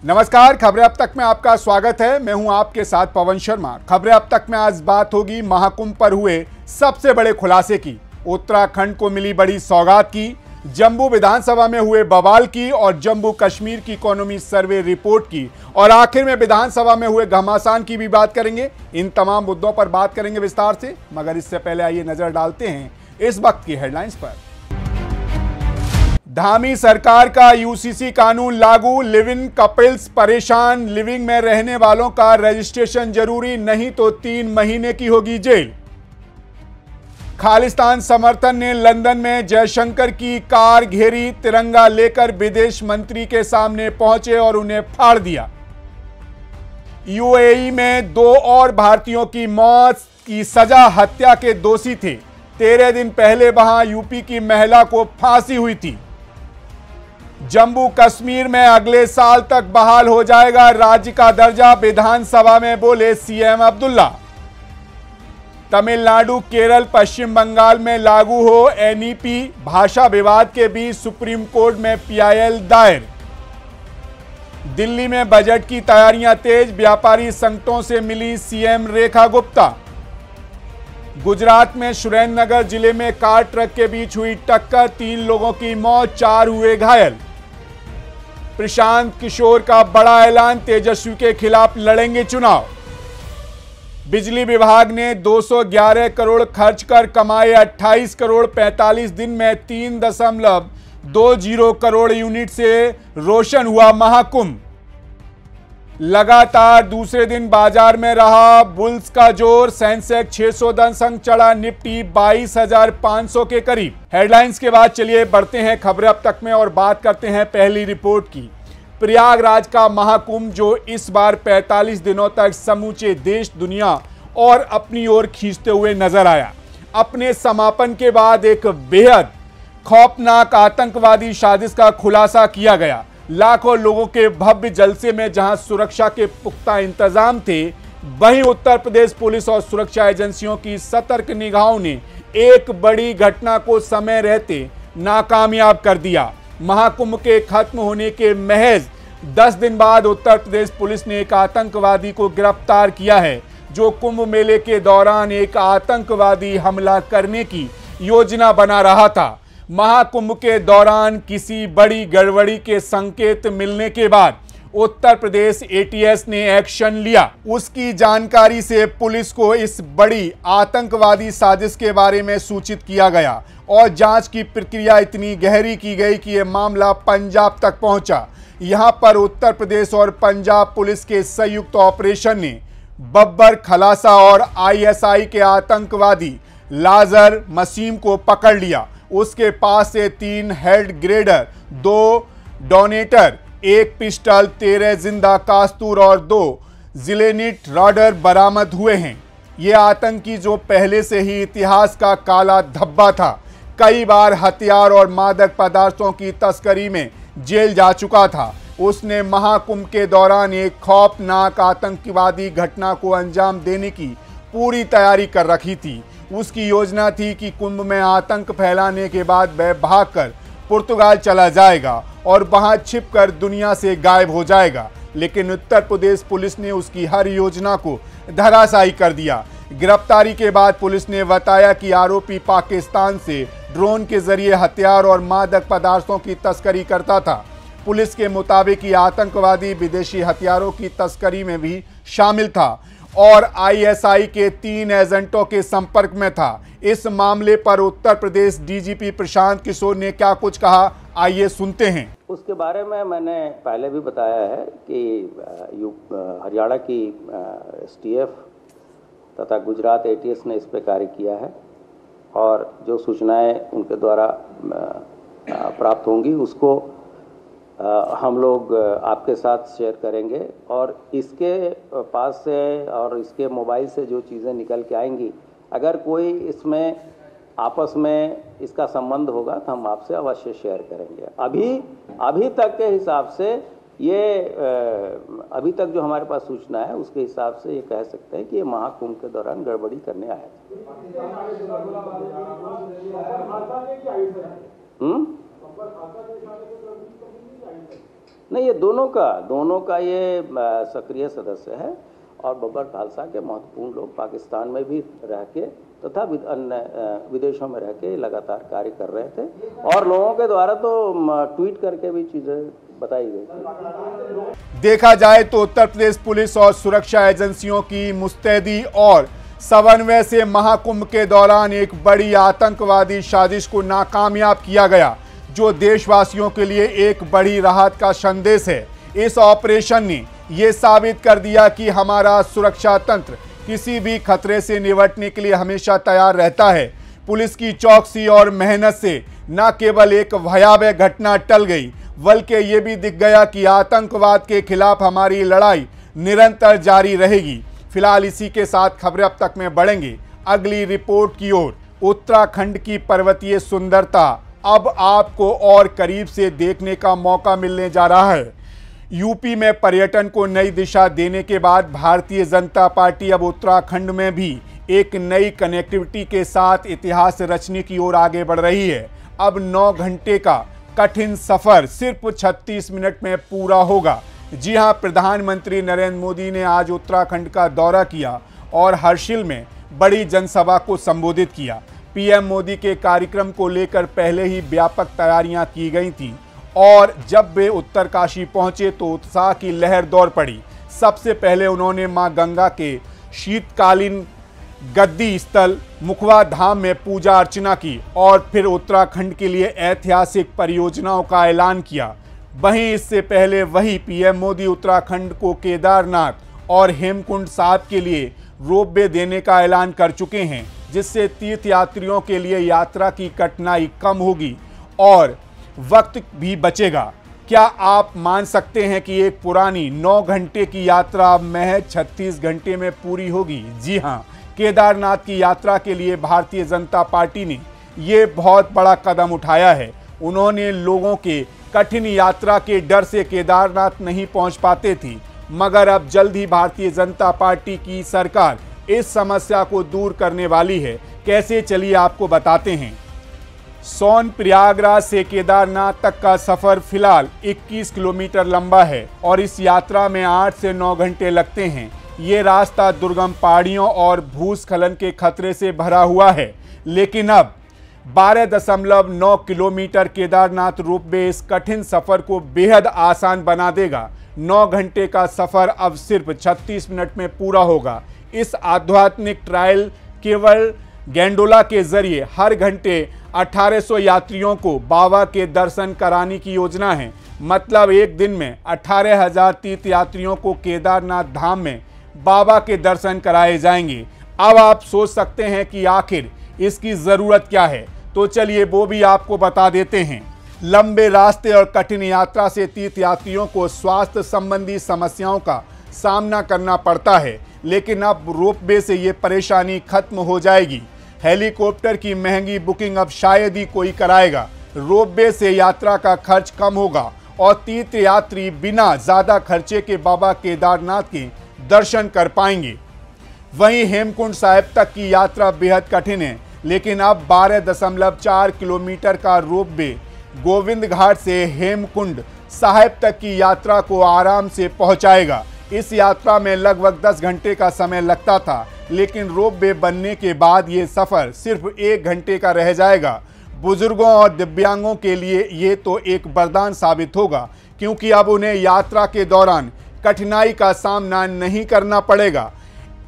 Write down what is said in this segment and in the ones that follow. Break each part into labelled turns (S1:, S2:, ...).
S1: नमस्कार, खबरें अब तक में आपका स्वागत है। मैं हूं आपके साथ पवन शर्मा। खबरें अब तक में आज बात होगी महाकुंभ पर हुए सबसे बड़े खुलासे की, उत्तराखंड को मिली बड़ी सौगात की, जम्मू विधानसभा में हुए बवाल की और जम्मू कश्मीर की इकोनॉमी सर्वे रिपोर्ट की, और आखिर में विधानसभा में हुए घमासान की भी बात करेंगे। इन तमाम मुद्दों पर बात करेंगे विस्तार से, मगर इससे पहले आइए नजर डालते हैं इस वक्त की हेडलाइंस पर। धामी सरकार का यूसीसी कानून लागू, लिव इन कपल्स परेशान, लिविंग में रहने वालों का रजिस्ट्रेशन जरूरी, नहीं तो 3 महीने की होगी जेल। खालिस्तान समर्थन ने लंदन में जयशंकर की कार घेरी, तिरंगा लेकर विदेश मंत्री के सामने पहुंचे और उन्हें फाड़ दिया। यूएई में 2 और भारतीयों की मौत की सजा हत्या के दोषी थे। 13 दिन पहले वहां यूपी की महिला को फांसी हुई थी। जम्मू कश्मीर में अगले साल तक बहाल हो जाएगा राज्य का दर्जा, विधानसभा में बोले सीएम अब्दुल्ला। तमिलनाडु, केरल, पश्चिम बंगाल में लागू हो एनईपी, भाषा विवाद के बीच सुप्रीम कोर्ट में पीआईएल दायर। दिल्ली में बजट की तैयारियां तेज, व्यापारी संगठनों से मिली सीएम रेखा गुप्ता। गुजरात में सुरेंद्रनगर जिले में कार ट्रक के बीच हुई टक्कर, 3 लोगों की मौत, 4 हुए घायल। प्रशांत किशोर का बड़ा ऐलान, तेजस्वी के खिलाफ लड़ेंगे चुनाव। बिजली विभाग ने 211 करोड़ खर्च कर कमाए 28 करोड़, 45 दिन में 3.20 करोड़ यूनिट से रोशन हुआ महाकुंभ। लगातार दूसरे दिन बाजार में रहा बुल्स का जोर, सेंसेक्स 610 अंक चढ़ा, निफ्टी 22,500 के करीब। हेडलाइंस के बाद चलिए बढ़ते हैं खबरें अब तक में और बात करते हैं पहली रिपोर्ट की। प्रयागराज का महाकुंभ जो इस बार 45 दिनों तक समूचे देश, दुनिया और अपनी ओर खींचते हुए नजर आया। अपने समापन के बाद एक बेहद खौफनाक आतंकवादी साजिश का खुलासा किया गया। लाखों लोगों के भव्य जलसे में जहां सुरक्षा के पुख्ता इंतजाम थे, वहीं उत्तर प्रदेश पुलिस और सुरक्षा एजेंसियों की सतर्क निगाहों ने एक बड़ी घटना को समय रहते नाकामयाब कर दिया। महाकुंभ के खत्म होने के महज 10 दिन बाद उत्तर प्रदेश पुलिस ने एक आतंकवादी को गिरफ्तार किया है, जो कुंभ मेले के दौरान एक आतंकवादी हमला करने की योजना बना रहा था। महाकुंभ के दौरान किसी बड़ी गड़बड़ी के संकेत मिलने के बाद उत्तर प्रदेश एटीएस ने एक्शन लिया। उसकी जानकारी से पुलिस को इस बड़ी आतंकवादी साजिश के बारे में सूचित किया गया और जांच की प्रक्रिया इतनी गहरी की गई कि यह मामला पंजाब तक पहुंचा। यहां पर उत्तर प्रदेश और पंजाब पुलिस के संयुक्त ऑपरेशन ने बब्बर खलासा और आईएसआई के आतंकवादी लाजर मसीम को पकड़ लिया। उसके पास से 3 हेड ग्रेडर, 2 डोनेटर, 1 पिस्टल, 13 जिंदा कारतूस और 2 जिलेनिट रॉडर बरामद हुए हैं। ये आतंकी जो पहले से ही इतिहास का काला धब्बा था, कई बार हथियार और मादक पदार्थों की तस्करी में जेल जा चुका था, उसने महाकुंभ के दौरान एक खौफनाक आतंकवादी घटना को अंजाम देने की पूरी तैयारी कर रखी थी। उसकी योजना थी कि कुंभ में आतंक फैलाने के बाद वह भागकर पुर्तगाल चला जाएगा और वहां छिपकर दुनिया से गायब हो जाएगा, लेकिन उत्तर प्रदेश पुलिस ने उसकी हर योजना को धराशायी कर दिया। गिरफ्तारी के बाद पुलिस ने बताया कि आरोपी पाकिस्तान से ड्रोन के जरिए हथियार और मादक पदार्थों की तस्करी करता था। पुलिस के मुताबिक ये आतंकवादी विदेशी हथियारों की तस्करी में भी शामिल था और आईएसआई के 3 एजेंटों के संपर्क में था। इस मामले पर उत्तर प्रदेश डीजीपी प्रशांत किशोर ने क्या कुछ कहा, आइए सुनते हैं।
S2: उसके बारे में मैंने पहले भी बताया है कि हरियाणा की एसटीएफ तथा गुजरात एटीएस ने इस पर कार्य किया है और जो सूचनाएं उनके द्वारा प्राप्त होंगी उसको हम लोग आपके साथ शेयर करेंगे। और इसके पास से और इसके मोबाइल से जो चीज़ें निकल के आएंगी, अगर कोई इसमें आपस में इसका संबंध होगा तो हम आपसे अवश्य शेयर करेंगे। अभी तक के हिसाब से ये अभी तक जो हमारे पास सूचना है उसके हिसाब से ये कह सकते हैं कि ये महाकुंभ के दौरान गड़बड़ी करने आया था। नहीं, ये दोनों का ये सक्रिय सदस्य है और बब्बर खालसा के महत्वपूर्ण लोग पाकिस्तान में भी रह के तथा अन्य विदेशों में रह के लगातार कार्य कर रहे थे और लोगों के द्वारा तो ट्वीट करके भी चीज़ें बताई गई थी।
S1: देखा जाए तो उत्तर प्रदेश पुलिस और सुरक्षा एजेंसियों की मुस्तैदी और समन्वय से महाकुंभ के दौरान एक बड़ी आतंकवादी साजिश को नाकामयाब किया गया, जो देशवासियों के लिए एक बड़ी राहत का संदेश है। इस ऑपरेशन ने यह साबित कर दिया कि हमारा सुरक्षा तंत्र किसी भी खतरे से निपटने के लिए हमेशा तैयार रहता है। पुलिस की चौकसी और मेहनत से न केवल एक भयावह घटना टल गई, बल्कि ये भी दिख गया कि आतंकवाद के खिलाफ हमारी लड़ाई निरंतर जारी रहेगी। फिलहाल इसी के साथ खबरें अब तक में बढ़ेंगे अगली रिपोर्ट की ओर। उत्तराखंड की पर्वतीय सुंदरता अब आपको और करीब से देखने का मौका मिलने जा रहा है। यूपी में पर्यटन को नई दिशा देने के बाद भारतीय जनता पार्टी अब उत्तराखंड में भी एक नई कनेक्टिविटी के साथ इतिहास रचने की ओर आगे बढ़ रही है। अब 9 घंटे का कठिन सफर सिर्फ 36 मिनट में पूरा होगा। जी हां, प्रधानमंत्री नरेंद्र मोदी ने आज उत्तराखंड का दौरा किया और हर्षिल में बड़ी जनसभा को संबोधित किया। पीएम मोदी के कार्यक्रम को लेकर पहले ही व्यापक तैयारियां की गई थी और जब वे उत्तरकाशी पहुंचे तो उत्साह की लहर दौड़ पड़ी। सबसे पहले उन्होंने मां गंगा के शीतकालीन गद्दी स्थल मुखवा धाम में पूजा अर्चना की और फिर उत्तराखंड के लिए ऐतिहासिक परियोजनाओं का ऐलान किया। वहीं इससे पहले वही पीएम मोदी उत्तराखंड को केदारनाथ और हेमकुंड साहिब के लिए रोपवे देने का ऐलान कर चुके हैं, जिससे तीर्थयात्रियों के लिए यात्रा की कठिनाई कम होगी और वक्त भी बचेगा। क्या आप मान सकते हैं कि एक पुरानी 9 घंटे की यात्रा महज 36 घंटे में पूरी होगी? जी हां, केदारनाथ की यात्रा के लिए भारतीय जनता पार्टी ने ये बहुत बड़ा कदम उठाया है। उन्होंने लोगों के कठिन यात्रा के डर से केदारनाथ नहीं पहुंच पाते थी, मगर अब जल्द ही भारतीय जनता पार्टी की सरकार इस समस्या को दूर करने वाली है। कैसे, चलिए आपको बताते हैं। सोन प्रयागराज से केदारनाथ तक का सफर फिलहाल 21 किलोमीटर लंबा है और इस यात्रा में 8 से 9 घंटे लगते हैं। ये रास्ता दुर्गम पहाड़ियों और भूस्खलन के खतरे से भरा हुआ है, लेकिन अब 12.9 किलोमीटर केदारनाथ रोपवे इस कठिन सफर को बेहद आसान बना देगा। 9 घंटे का सफर अब सिर्फ 36 मिनट में पूरा होगा। इस आध्यात्मिक ट्रायल केवल गैंडोला के जरिए हर घंटे 1800 यात्रियों को बाबा के दर्शन कराने की योजना है। मतलब एक दिन में 18,000 तीर्थयात्रियों को केदारनाथ धाम में बाबा के दर्शन कराए जाएंगे। अब आप सोच सकते हैं कि आखिर इसकी ज़रूरत क्या है, तो चलिए वो भी आपको बता देते हैं। लंबे रास्ते और कठिन यात्रा से तीर्थयात्रियों को स्वास्थ्य संबंधी समस्याओं का सामना करना पड़ता है, लेकिन अब रोपवे से ये परेशानी खत्म हो जाएगी। हेलीकॉप्टर की महंगी बुकिंग अब शायद ही कोई कराएगा। रोपवे से यात्रा का खर्च कम होगा और तीर्थयात्री बिना ज़्यादा खर्चे के बाबा केदारनाथ के दर्शन कर पाएंगे। वहीं हेमकुंड साहिब तक की यात्रा बेहद कठिन है, लेकिन अब 12.4 किलोमीटर का रोपवे गोविंद घाट से हेमकुंड साहिब तक की यात्रा को आराम से पहुंचाएगा। इस यात्रा में लगभग 10 घंटे का समय लगता था, लेकिन रोपवे बनने के बाद ये सफ़र सिर्फ 1 घंटे का रह जाएगा। बुजुर्गों और दिव्यांगों के लिए ये तो एक वरदान साबित होगा, क्योंकि अब उन्हें यात्रा के दौरान कठिनाई का सामना नहीं करना पड़ेगा।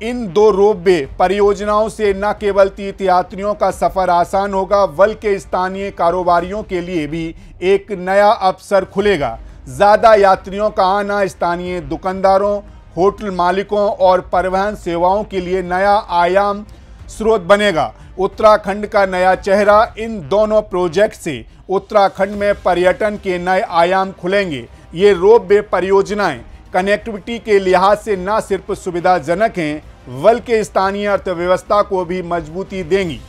S1: इन 2 रोपवे परियोजनाओं से न केवल तीर्थयात्रियों का सफ़र आसान होगा, बल्कि स्थानीय कारोबारियों के लिए भी एक नया अवसर खुलेगा। ज़्यादा यात्रियों का आना स्थानीय दुकानदारों, होटल मालिकों और परिवहन सेवाओं के लिए नया आयाम स्रोत बनेगा। उत्तराखंड का नया चेहरा। इन दोनों प्रोजेक्ट से उत्तराखंड में पर्यटन के नए आयाम खुलेंगे। ये रोपवे परियोजनाएं कनेक्टिविटी के लिहाज से न सिर्फ सुविधाजनक हैं, बल्कि स्थानीय अर्थव्यवस्था को भी मजबूती देंगी।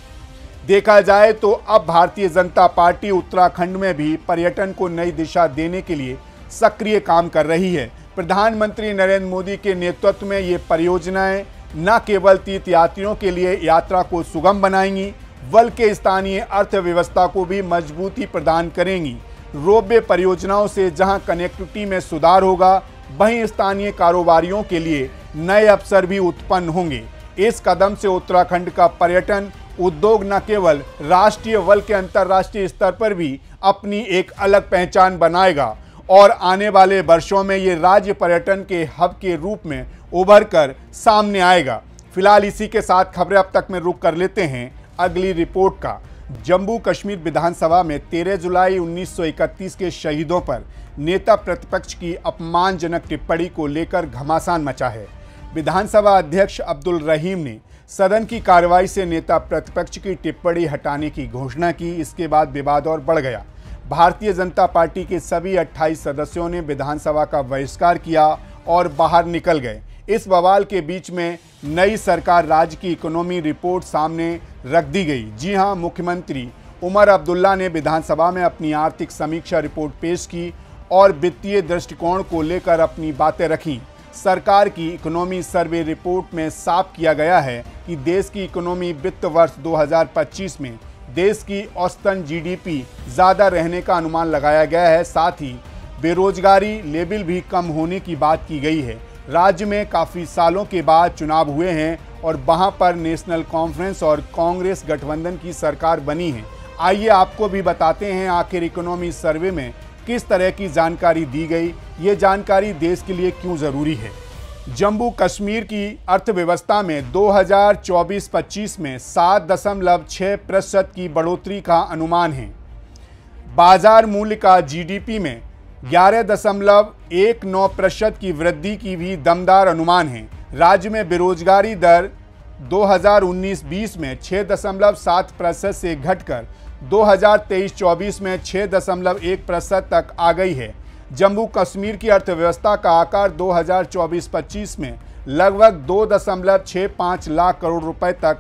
S1: देखा जाए तो अब भारतीय जनता पार्टी उत्तराखंड में भी पर्यटन को नई दिशा देने के लिए सक्रिय काम कर रही है। प्रधानमंत्री नरेंद्र मोदी के नेतृत्व में ये परियोजनाएं न केवल तीर्थयात्रियों के लिए यात्रा को सुगम बनाएंगी, बल्कि स्थानीय अर्थव्यवस्था को भी मजबूती प्रदान करेंगी। रोपवे परियोजनाओं से जहां कनेक्टिविटी में सुधार होगा, वहीं स्थानीय कारोबारियों के लिए नए अवसर भी उत्पन्न होंगे। इस कदम से उत्तराखंड का पर्यटन उद्योग न केवल राष्ट्रीय बल्कि अंतर्राष्ट्रीय स्तर पर भी अपनी एक अलग पहचान बनाएगा और आने वाले वर्षों में ये राज्य पर्यटन के हब के रूप में उभर कर सामने आएगा। फिलहाल इसी के साथ खबरें अब तक में रुक कर लेते हैं अगली रिपोर्ट का। जम्मू कश्मीर विधानसभा में 13 जुलाई 1931 के शहीदों पर नेता प्रतिपक्ष की अपमानजनक टिप्पणी को लेकर घमासान मचा है। विधानसभा अध्यक्ष अब्दुल रहीम ने सदन की कार्रवाई से नेता प्रतिपक्ष की टिप्पणी हटाने की घोषणा की। इसके बाद विवाद और बढ़ गया। भारतीय जनता पार्टी के सभी 28 सदस्यों ने विधानसभा का बहिष्कार किया और बाहर निकल गए। इस बवाल के बीच में नई सरकार राज्य की इकोनॉमी रिपोर्ट सामने रख दी गई। जी हां, मुख्यमंत्री उमर अब्दुल्ला ने विधानसभा में अपनी आर्थिक समीक्षा रिपोर्ट पेश की और वित्तीय दृष्टिकोण को लेकर अपनी बातें रखी। सरकार की इकोनॉमी सर्वे रिपोर्ट में साफ किया गया है कि देश की इकोनॉमी वित्त वर्ष 2025 में देश की औसतन जीडीपी ज़्यादा रहने का अनुमान लगाया गया है। साथ ही बेरोजगारी लेवल भी कम होने की बात की गई है। राज्य में काफ़ी सालों के बाद चुनाव हुए हैं और वहां पर नेशनल कॉन्फ्रेंस और कांग्रेस गठबंधन की सरकार बनी है। आइए आपको भी बताते हैं आखिर इकोनॉमी सर्वे में किस तरह की जानकारी दी गई, ये जानकारी देश के लिए क्यों ज़रूरी है। जम्मू कश्मीर की अर्थव्यवस्था में 2024-25 में 7.6% की बढ़ोतरी का अनुमान है। बाजार मूल्य का जीडीपी में 11.19% की वृद्धि की भी दमदार अनुमान है। राज्य में बेरोजगारी दर 2019-20 में 6.7% से घटकर 2023-24 में 6.1% तक आ गई है। जम्मू कश्मीर की अर्थव्यवस्था का आकार 2024-25 में लगभग 2.65 लाख करोड़ रुपए तक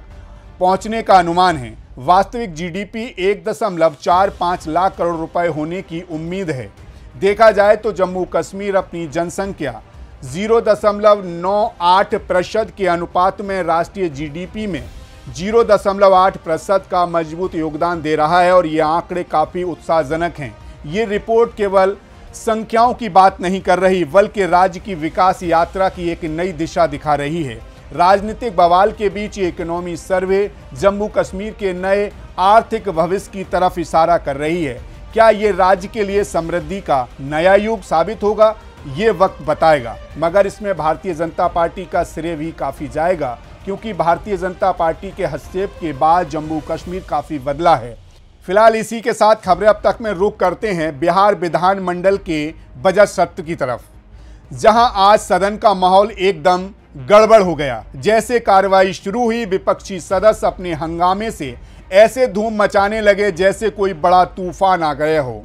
S1: पहुंचने का अनुमान है। वास्तविक जीडीपी 1.45 लाख करोड़ रुपए होने की उम्मीद है। देखा जाए तो जम्मू कश्मीर अपनी जनसंख्या 0.98% के अनुपात में राष्ट्रीय जीडीपी में 0.8% का मजबूत योगदान दे रहा है और ये आंकड़े काफ़ी उत्साहजनक हैं। ये रिपोर्ट केवल संख्याओं की बात नहीं कर रही बल्कि राज्य की विकास यात्रा की एक नई दिशा दिखा रही है। राजनीतिक बवाल के बीच ये इकोनॉमी सर्वे जम्मू कश्मीर के नए आर्थिक भविष्य की तरफ इशारा कर रही है। क्या ये राज्य के लिए समृद्धि का नया युग साबित होगा, ये वक्त बताएगा। मगर इसमें भारतीय जनता पार्टी का श्रेय भी काफ़ी जाएगा, क्योंकि भारतीय जनता पार्टी के हस्तक्षेप के बाद जम्मू कश्मीर काफ़ी बदला है। फिलहाल इसी के साथ खबरें अब तक में रुक करते हैं बिहार विधानमंडल के बजट सत्र की तरफ, जहां आज सदन का माहौल एकदम गड़बड़ हो गया। जैसे कार्रवाई शुरू हुई, विपक्षी सदस्य अपने हंगामे से ऐसे धूम मचाने लगे जैसे कोई बड़ा तूफान आ गया हो।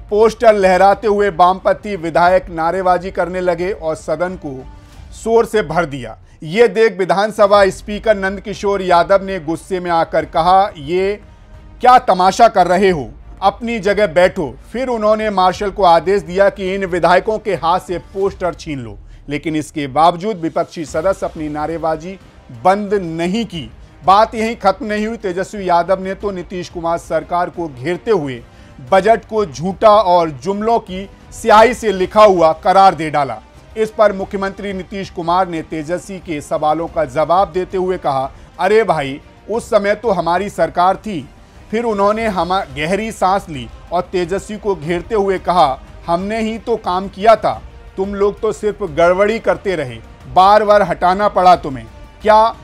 S1: पोस्टर लहराते हुए वामपंथी विधायक नारेबाजी करने लगे और सदन को शोर से भर दिया। ये देख विधानसभा स्पीकर नंदकिशोर यादव ने गुस्से में आकर कहा, ये क्या तमाशा कर रहे हो, अपनी जगह बैठो। फिर उन्होंने मार्शल को आदेश दिया कि इन विधायकों के हाथ से पोस्टर छीन लो, लेकिन इसके बावजूद विपक्षी सदस्य अपनी नारेबाजी बंद नहीं की। बात यहीं खत्म नहीं हुई। तेजस्वी यादव ने तो नीतीश कुमार सरकार को घेरते हुए बजट को झूठा और जुमलों की स्याही से लिखा हुआ करार दे डाला। इस पर मुख्यमंत्री नीतीश कुमार ने तेजस्वी के सवालों का जवाब देते हुए कहा, अरे भाई, उस समय तो हमारी सरकार थी। फिर उन्होंने गहरी सांस ली और तेजस्वी को घेरते हुए कहा, हमने ही तो काम किया था, तुम लोग तो सिर्फ गड़बड़ी करते रहे, बार बार हटाना पड़ा तुम्हें, क्या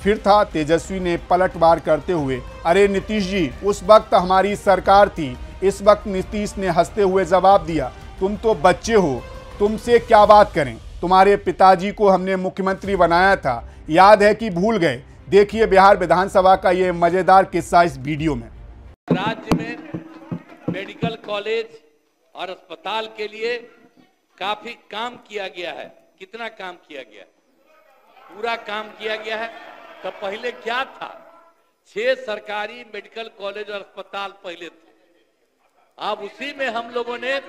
S1: फिर था? तेजस्वी ने पलटवार करते हुए, अरे नीतीश जी, उस वक्त हमारी सरकार थी। इस वक्त नीतीश ने हंसते हुए जवाब दिया, तुम तो बच्चे हो, तुमसे क्या बात करें, तुम्हारे पिताजी को हमने मुख्यमंत्री बनाया था, याद है कि भूल गए। देखिए बिहार विधानसभा का ये मजेदार किस्सा इस वीडियो में।
S3: राज्य में मेडिकल कॉलेज और अस्पताल के लिए काफी काम किया गया है। कितना काम किया गया? पूरा काम किया गया है। तो पहले क्या था? 6 सरकारी मेडिकल कॉलेज और अस्पताल पहले थे। अब उसी में हम लोगों ने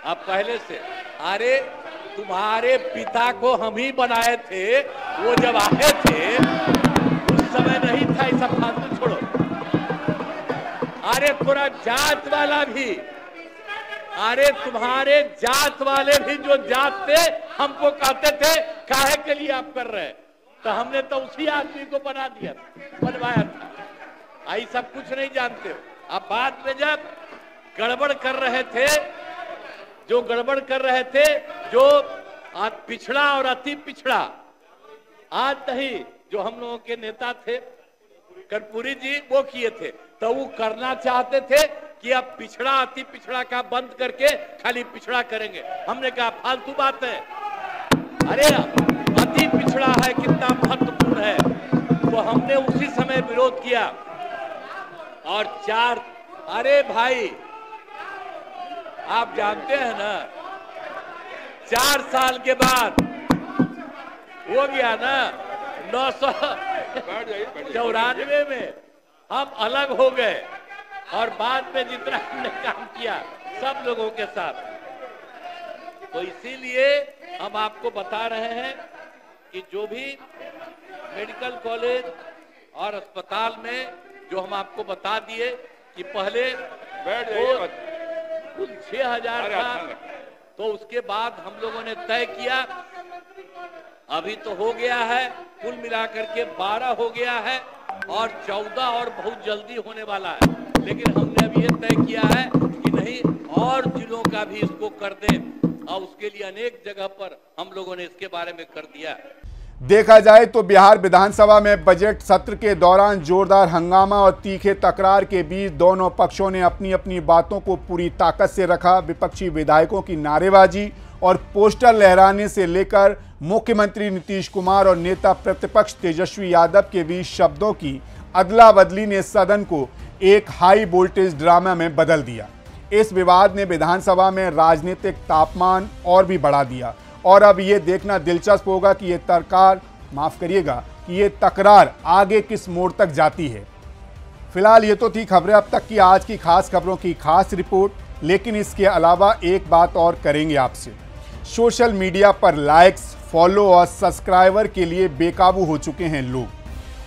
S3: अब पहले से, अरे तुम्हारे पिता को हम ही बनाए थे, वो जब आए थे उस समय नहीं था। ये सब फालतू छोड़ो। आज अरे थोड़ा जात वाला भी, अरे तुम्हारे जात वाले भी जो जात थे हमको कहते थे काहे के लिए आप कर रहे हैं, तो हमने तो उसी आदमी को बनवाया था। आई सब कुछ नहीं जानते हो। अब बाद में जब गड़बड़ कर रहे थे, जो गड़बड़ कर रहे थे, जो पिछड़ा और अति पिछड़ा, आज नहीं, जो हम लोगों के नेता थे कर्पूरी जी, वो किए थे, तो वो करना चाहते थे कि अब पिछड़ा अति पिछड़ा का बंद करके खाली पिछड़ा करेंगे। हमने कहा फालतू बात है, अरे अति पिछड़ा है कितना महत्वपूर्ण है, तो हमने उसी समय विरोध किया। और अरे भाई आप जानते हैं ना, 4 साल के बाद हो गया ना 994 में हम अलग हो गए, और बाद में जितना हमने काम किया सब लोगों के साथ, तो इसीलिए हम आपको बता रहे हैं कि जो भी मेडिकल कॉलेज और अस्पताल में जो हम आपको बता दिए कि पहले कुल 6000 था, तो उसके बाद हम लोगों ने तय किया, अभी तो हो गया है, कुल मिलाकर के 12 हो गया है, और 14 और बहुत जल्दी होने वाला है। लेकिन हमने अभी ये तय किया है कि नहीं, और जिलों का भी इसको कर दें, और उसके लिए अनेक जगह पर हम लोगों ने इसके बारे में कर दिया है।
S1: देखा जाए तो बिहार विधानसभा में बजट सत्र के दौरान जोरदार हंगामा और तीखे तकरार के बीच दोनों पक्षों ने अपनी अपनी बातों को पूरी ताकत से रखा। विपक्षी विधायकों की नारेबाजी और पोस्टर लहराने से लेकर मुख्यमंत्री नीतीश कुमार और नेता प्रतिपक्ष तेजस्वी यादव के बीच शब्दों की अदला बदली ने सदन को एक हाई वोल्टेज ड्रामा में बदल दिया। इस विवाद ने विधानसभा में राजनीतिक तापमान और भी बढ़ा दिया, और अब ये देखना दिलचस्प होगा कि ये तकरार आगे किस मोड़ तक जाती है। फिलहाल ये तो थी खबरें अब तक की आज की खास खबरों की खास रिपोर्ट, लेकिन इसके अलावा एक बात और करेंगे आपसे। सोशल मीडिया पर लाइक्स, फॉलो और सब्सक्राइबर के लिए बेकाबू हो चुके हैं लोग,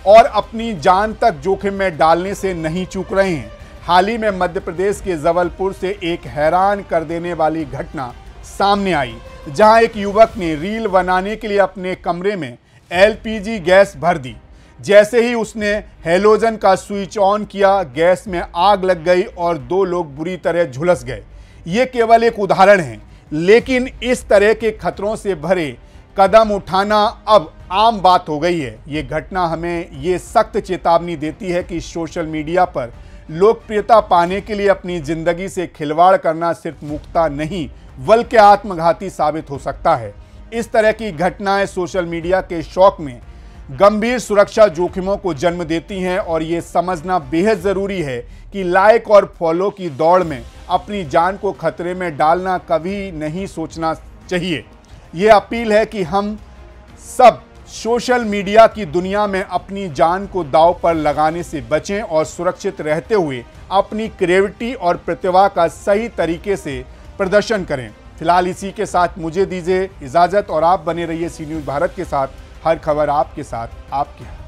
S1: और अपनी जान तक जोखिम में डालने से नहीं चूक रहे हैं। हाल ही में मध्य प्रदेश के जबलपुर से एक हैरान कर देने वाली घटना सामने आई, जहां एक युवक ने रील बनाने के लिए अपने कमरे में एलपीजी गैस भर दी। जैसे ही उसने हैलोजन का स्विच ऑन किया, गैस में आग लग गई और 2 लोग बुरी तरह झुलस गए। ये केवल एक उदाहरण है, लेकिन इस तरह के खतरों से भरे कदम उठाना अब आम बात हो गई है। ये घटना हमें ये सख्त चेतावनी देती है कि सोशल मीडिया पर लोकप्रियता पाने के लिए अपनी जिंदगी से खिलवाड़ करना सिर्फ मुक्ता नहीं बल्कि आत्मघाती साबित हो सकता है। इस तरह की घटनाएं सोशल मीडिया के शौक में गंभीर सुरक्षा जोखिमों को जन्म देती हैं, और ये समझना बेहद ज़रूरी है कि लाइक और फॉलो की दौड़ में अपनी जान को खतरे में डालना कभी नहीं सोचना चाहिए। ये अपील है कि हम सब सोशल मीडिया की दुनिया में अपनी जान को दांव पर लगाने से बचें और सुरक्षित रहते हुए अपनी क्रिएटिविटी और प्रतिभा का सही तरीके से प्रदर्शन करें। फिलहाल इसी के साथ मुझे दीजिए इजाज़त, और आप बने रहिए सी न्यूज़ भारत के साथ। हर खबर आपके साथ, आपके यहाँ।